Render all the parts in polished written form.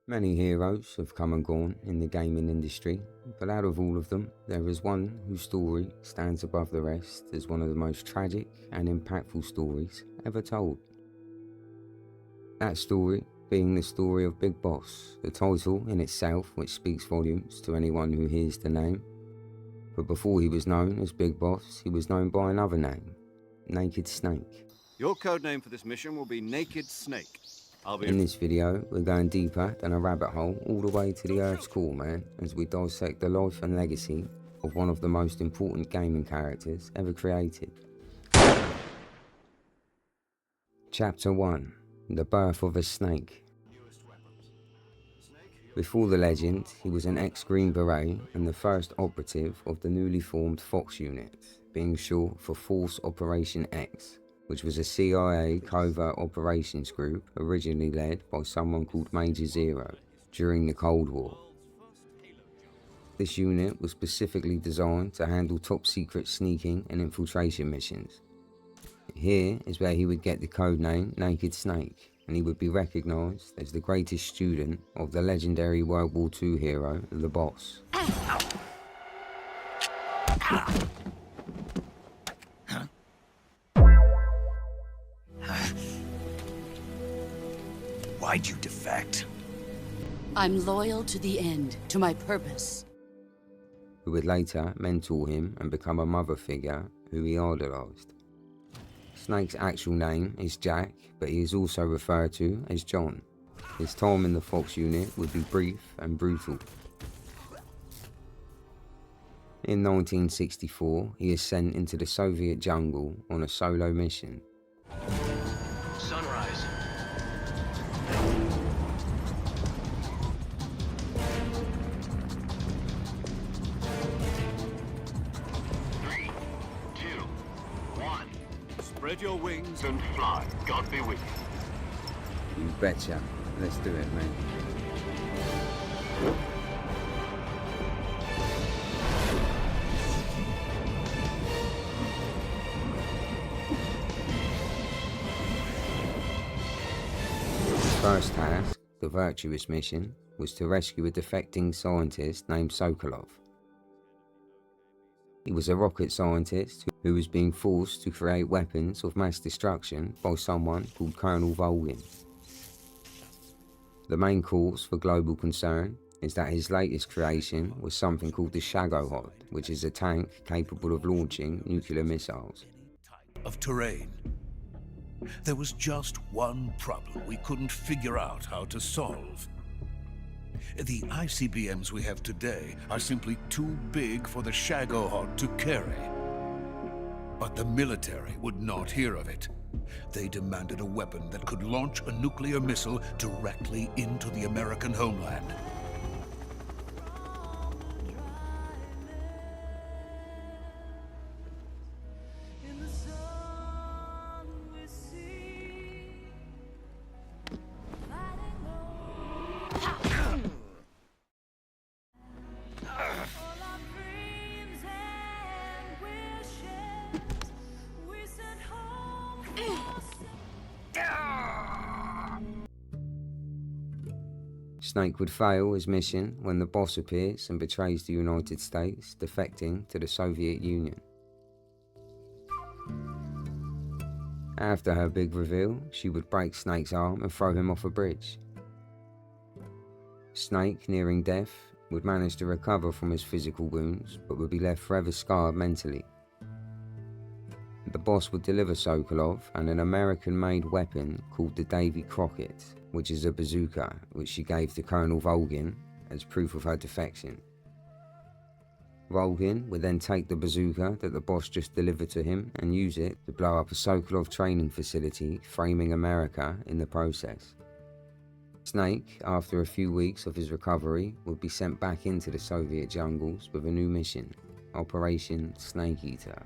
Many heroes have come and gone in the gaming industry, but out of all of them, there is one whose story stands above the rest as one of the most tragic and impactful stories ever told. That story being the story of Big Boss, the title in itself which speaks volumes to anyone who hears the name. But before he was known as Big Boss, he was known by another name, Naked Snake. Your code name for this mission will be Naked Snake. In this video, we're going deeper than a rabbit hole all the way to the Earth's core, man, as we dissect the life and legacy of one of the most important gaming characters ever created. Chapter 1. The Birth of a Snake. Before the legend, he was an ex-Green Beret and the first operative of the newly formed Fox unit, being short for Force Operation X, which was a CIA covert operations group originally led by someone called Major Zero during the Cold War. This unit was specifically designed to handle top-secret sneaking and infiltration missions. Here is where he would get the codename Naked Snake, and he would be recognised as the greatest student of the legendary World War II hero, The Boss. Why'd you defect? I'm loyal to the end, to my purpose. Who would later mentor him and become a mother figure who he idolised. Snake's actual name is Jack, but he is also referred to as John. His time in the Fox unit would be brief and brutal. In 1964, he is sent into the Soviet jungle on a solo mission. Sunrise. Three, two, one. Spread your wings And fly. God be with you. You betcha. Let's do it, mate. His first task, the Virtuous mission, was to rescue a defecting scientist named Sokolov. He was a rocket scientist who was being forced to create weapons of mass destruction by someone called Colonel Volgin. The main cause for global concern is that his latest creation was something called the Shagohod, which is a tank capable of launching nuclear missiles. Of terrain. There was just one problem we couldn't figure out how to solve. The ICBMs we have today are simply too big for the Shagohod to carry. But the military would not hear of it. They demanded a weapon that could launch a nuclear missile directly into the American homeland. Snake would fail his mission when the Boss appears and betrays the United States, defecting to the Soviet Union. After her big reveal, she would break Snake's arm and throw him off a bridge. Snake, nearing death, would manage to recover from his physical wounds, but would be left forever scarred mentally. The Boss would deliver Sokolov and an American-made weapon called the Davy Crockett, which is a bazooka, which she gave to Colonel Volgin as proof of her defection. Volgin would then take the bazooka that the Boss just delivered to him and use it to blow up a Sokolov training facility, framing America in the process. Snake, after a few weeks of his recovery, would be sent back into the Soviet jungles with a new mission, Operation Snake Eater.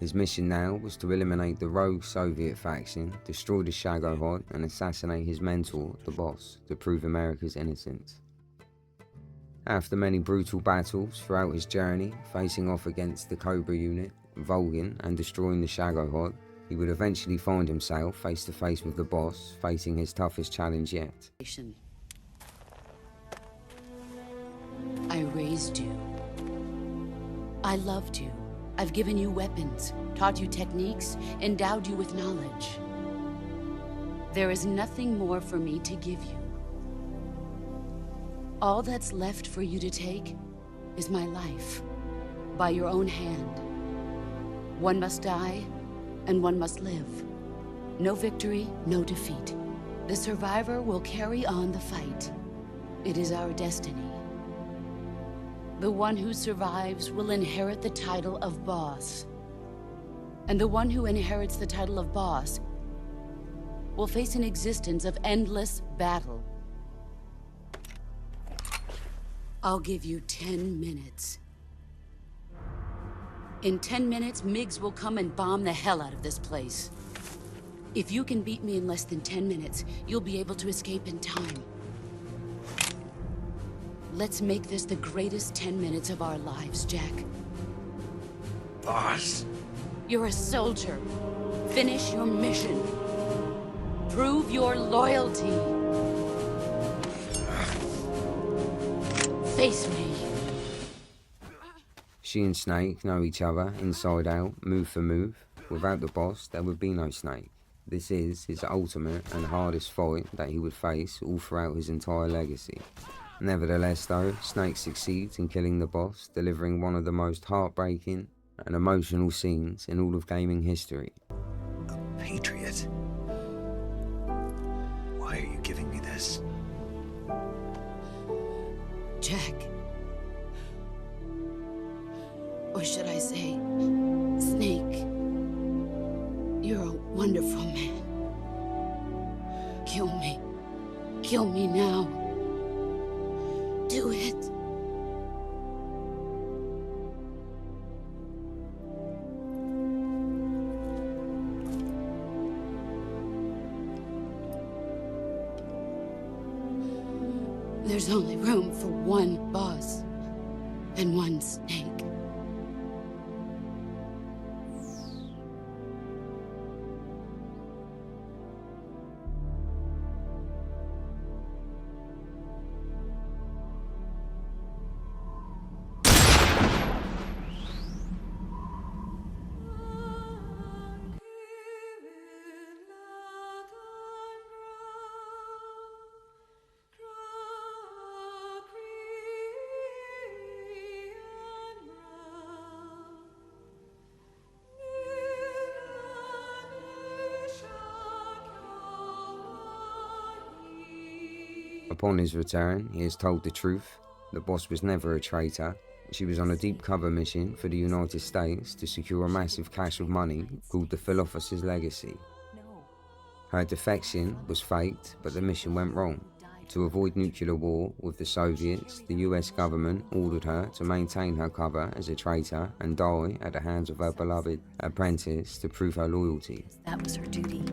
His mission now was to eliminate the rogue Soviet faction, destroy the Shagohod, and assassinate his mentor, the Boss, to prove America's innocence. After many brutal battles throughout his journey, facing off against the Cobra unit, Volgin, and destroying the Shagohod, he would eventually find himself face to face with the Boss, facing his toughest challenge yet. I raised you. I loved you. I've given you weapons, taught you techniques, endowed you with knowledge. There is nothing more for me to give you. All that's left for you to take is my life, by your own hand. One must die, and one must live. No victory, no defeat. The survivor will carry on the fight. It is our destiny. The one who survives will inherit the title of boss. And the one who inherits the title of boss will face an existence of endless battle. I'll give you 10 minutes. In 10 minutes, MiGs will come and bomb the hell out of this place. If you can beat me in less than 10 minutes, you'll be able to escape in time. Let's make this the greatest 10 minutes of our lives, Jack. Boss? You're a soldier. Finish your mission. Prove your loyalty. Face me. She and Snake know each other inside out, move for move. Without the Boss, there would be no Snake. This is his ultimate and hardest fight that he would face all throughout his entire legacy. Nevertheless though, Snake succeeds in killing the Boss, delivering one of the most heartbreaking and emotional scenes in all of gaming history. A patriot? Why are you giving me this? Jack. Or should I say, Snake. You're a wonderful man. Kill me. Kill me now. Do it. There's only room for one boss and one Snake. Upon his return, he is told the truth. The Boss was never a traitor. She was on a deep cover mission for the United States to secure a massive cache of money called the Philosopher's Legacy. Her defection was faked, but the mission went wrong. To avoid nuclear war with the Soviets, the US government ordered her to maintain her cover as a traitor and die at the hands of her beloved apprentice to prove her loyalty. That was her duty.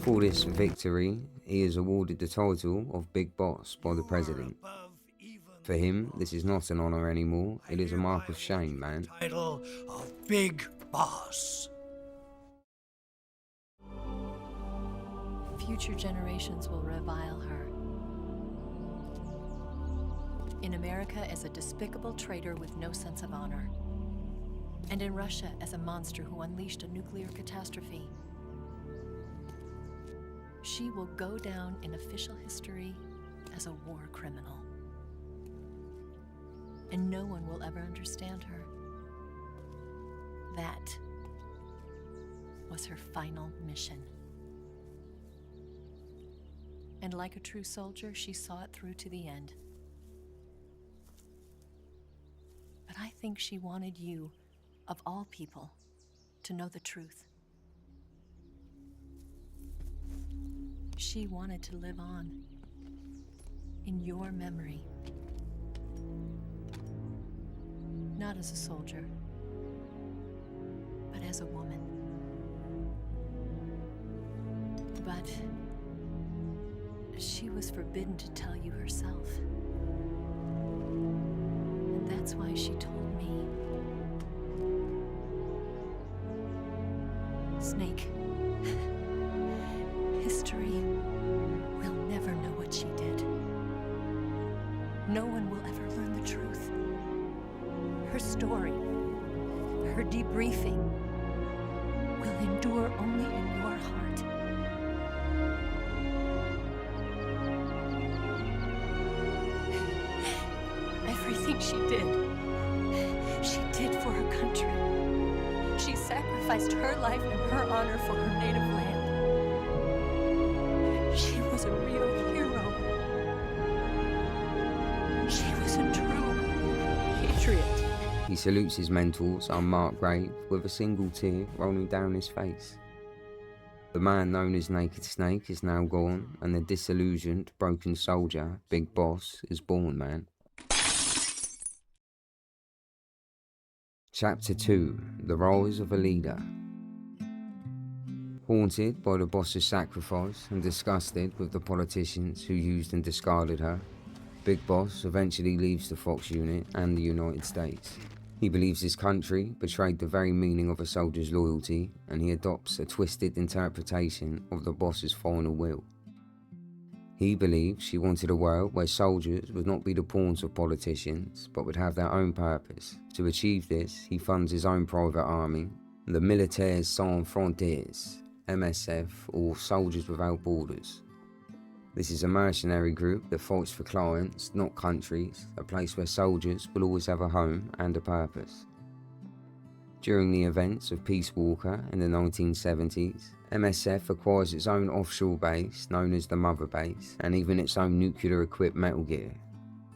For this victory, he is awarded the title of Big Boss by the President. For him, this is not an honor anymore, it is a mark of shame, man. Title of Big Boss. Future generations will revile her. In America as a despicable traitor with no sense of honor. And in Russia as a monster who unleashed a nuclear catastrophe. She will go down in official history as a war criminal. And no one will ever understand her. That was her final mission. And like a true soldier, she saw it through to the end. But I think she wanted you, of all people, to know the truth. She wanted to live on. In your memory. Not as a soldier, but as a woman. But she was forbidden to tell you herself. And that's why she told me. Snake, history will never know what she did. No one will ever learn the truth. Her story, her debriefing, will endure only in your heart. Everything she did for her country. She sacrificed her life and her honor for her native land. She was a real hero. She was a true patriot. He salutes his mentor's unmarked grave with a single tear rolling down his face. The man known as Naked Snake is now gone, and the disillusioned, broken soldier, Big Boss, is born, man. Chapter 2. The Rise of a Leader. Haunted by the boss's sacrifice and disgusted with the politicians who used and discarded her, Big Boss eventually leaves the Fox unit and the United States. He believes his country betrayed the very meaning of a soldier's loyalty, and he adopts a twisted interpretation of the boss's final will. He believes she wanted a world where soldiers would not be the pawns of politicians, but would have their own purpose. To achieve this, he funds his own private army, the Militaires Sans Frontières, MSF, or Soldiers Without Borders. This is a mercenary group that fights for clients, not countries, a place where soldiers will always have a home and a purpose. During the events of Peace Walker in the 1970s, MSF acquires its own offshore base known as the Mother Base, and even its own nuclear-equipped Metal Gear.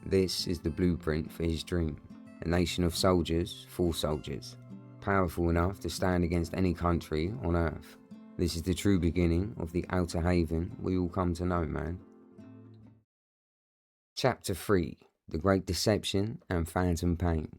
This is the blueprint for his dream, a nation of soldiers for soldiers, powerful enough to stand against any country on Earth. This is the true beginning of the outer haven we all come to know, man. Chapter 3. The Great Deception and Phantom Pain.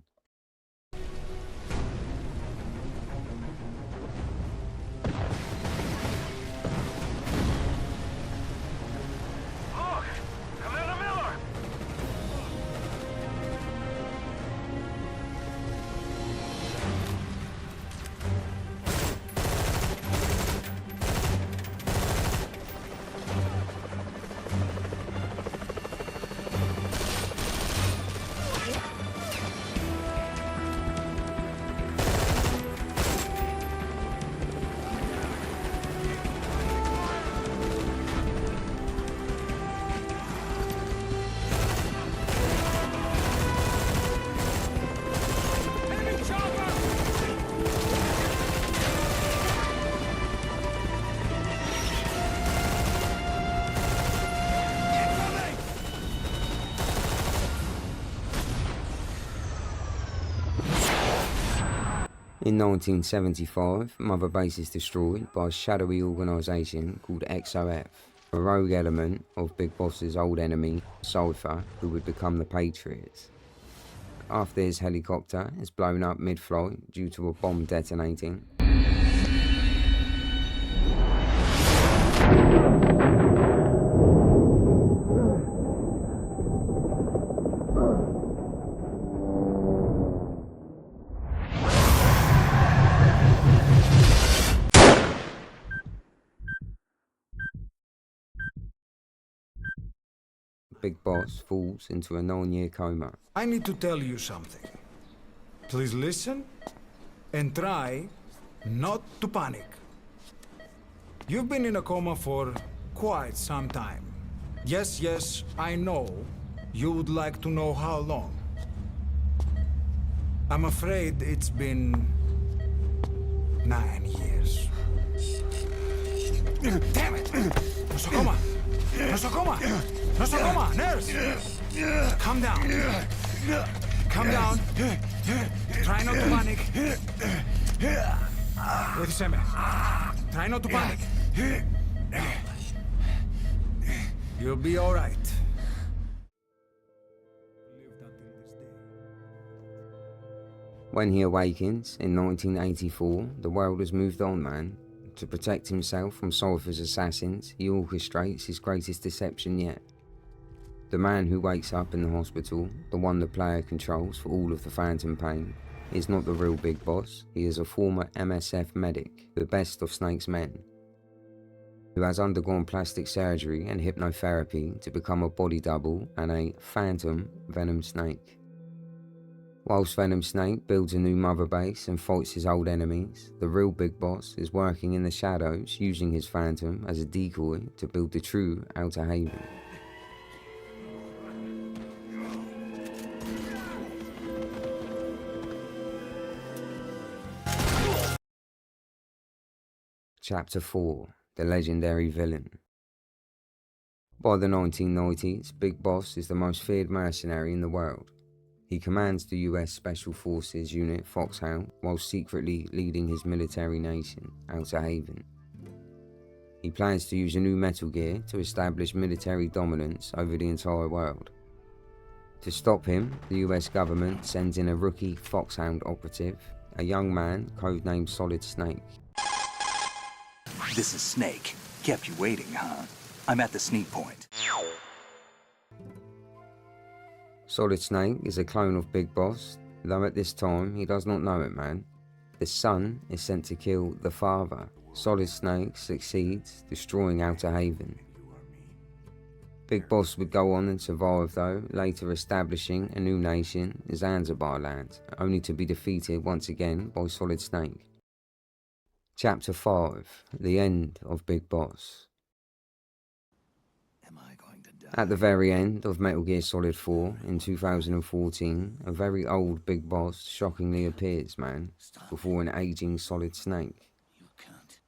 In 1975, Mother Base is destroyed by a shadowy organisation called XOF, a rogue element of Big Boss's old enemy, Cypher, who would become the Patriots. After his helicopter is blown up mid-flight due to a bomb detonating, Big Boss falls into a 9-year coma. I need to tell you something. Please listen and try not to panic. You've been in a coma for quite some time. Yes, I know you would like to know how long. I'm afraid it's been 9 years. Damn it! Nosocoma! Nosocoma! Nosocoma! Nurse! Calm down. Calm down. Try not to panic. Wait a second. Try not to panic. You'll be all right. Lived until this day. When he awakens in 1984, the world has moved on, man. To protect himself from Sulphur's assassins, he orchestrates his greatest deception yet. The man who wakes up in the hospital, the one the player controls for all of the phantom pain, is not the real big boss. He is a former MSF medic, the best of Snake's men, who has undergone plastic surgery and hypnotherapy to become a body double and a phantom Venom Snake. Whilst Venom Snake builds a new mother base and fights his old enemies, the real big boss is working in the shadows, using his phantom as a decoy to build the true Outer Haven. Chapter 4: The Legendary Villain. By the 1990s, Big Boss is the most feared mercenary in the world. He commands the US Special Forces unit Foxhound while secretly leading his military nation, Outer Haven. He plans to use a new Metal Gear to establish military dominance over the entire world. To stop him, the US government sends in a rookie Foxhound operative, a young man codenamed Solid Snake. This is Snake. Kept you waiting, huh? I'm at the sneak point. Solid Snake is a clone of Big Boss, though at this time he does not know it, man. The son is sent to kill the father. Solid Snake succeeds, destroying Outer Haven. Big Boss would go on and survive though, later establishing a new nation, Zanzibar land, only to be defeated once again by Solid Snake. Chapter 5: The End of Big Boss. Am I going to die? At the very end of Metal Gear Solid 4 in 2014, a very old Big Boss shockingly appears, man, before an aging Solid Snake. You can't.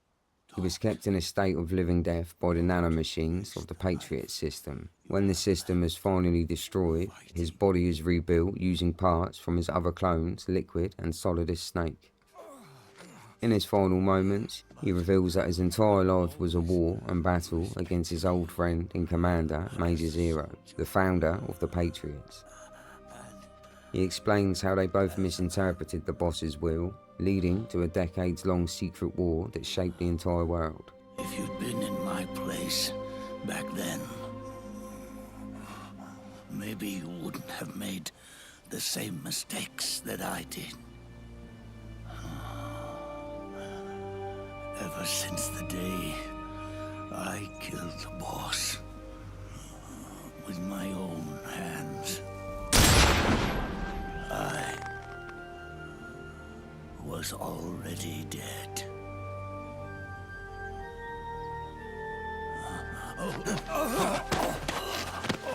He was kept in a state of living death by the nanomachines of the Patriot system. When the system is finally destroyed, his body is rebuilt using parts from his other clones, Liquid and Solidus Snake. In his final moments, he reveals that his entire life was a war and battle against his old friend and commander, Major Zero, the founder of the Patriots. He explains how they both misinterpreted the boss's will, leading to a decades-long secret war that shaped the entire world. If you'd been in my place back then, maybe you wouldn't have made the same mistakes that I did. Ever since the day I killed the boss with my own hands, I was already dead.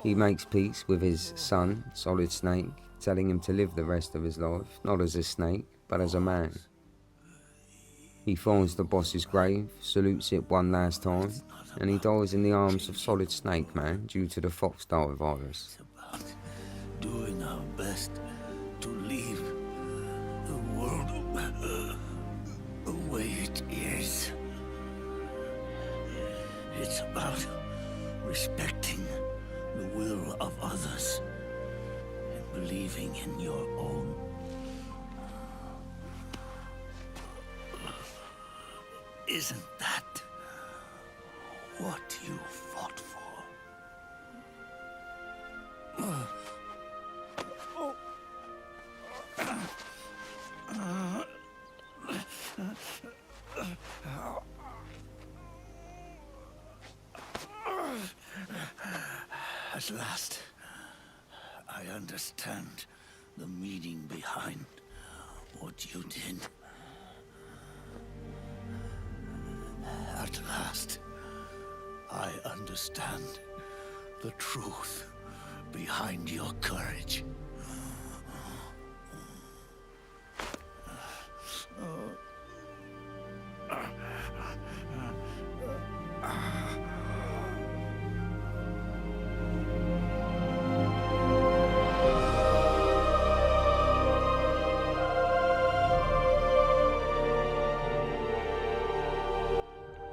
He makes peace with his son, Solid Snake, telling him to live the rest of his life, not as a snake, but as a man. He finds the boss's grave, salutes it one last time, and he dies in the arms of Solid Snake, man, due to the Foxdie virus. About doing our best to leave the world the way it is. It's about respecting the will of others and believing in your own. Isn't that what you fought for? At last, I understand the meaning behind what you did. At last, I understand the truth behind your courage.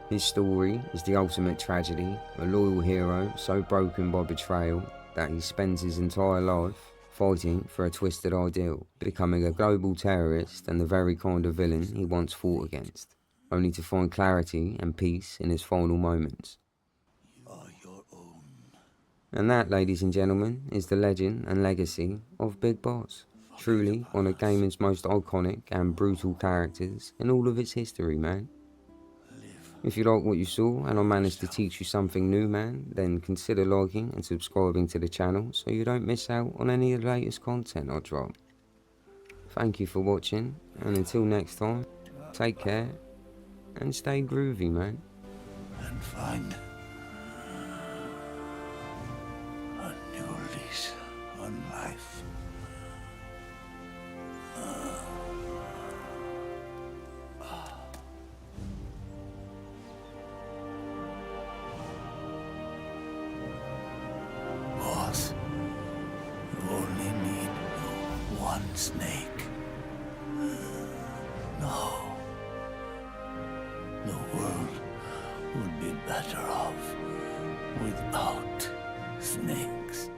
His story is the ultimate tragedy, a loyal hero so broken by betrayal that he spends his entire life fighting for a twisted ideal, becoming a global terrorist and the very kind of villain he once fought against, only to find clarity and peace in his final moments. And that, ladies and gentlemen, is the legend and legacy of Big Boss. Truly one of gaming's most iconic and brutal characters in all of its history, man. If you like what you saw and I managed to teach you something new, man, then consider liking and subscribing to the channel so you don't miss out on any of the latest content I drop. Thank you for watching, and until next time, take care and stay groovy, man. And find a new lease on life. Boss, you only need one snake. No. The world would be better off without snakes.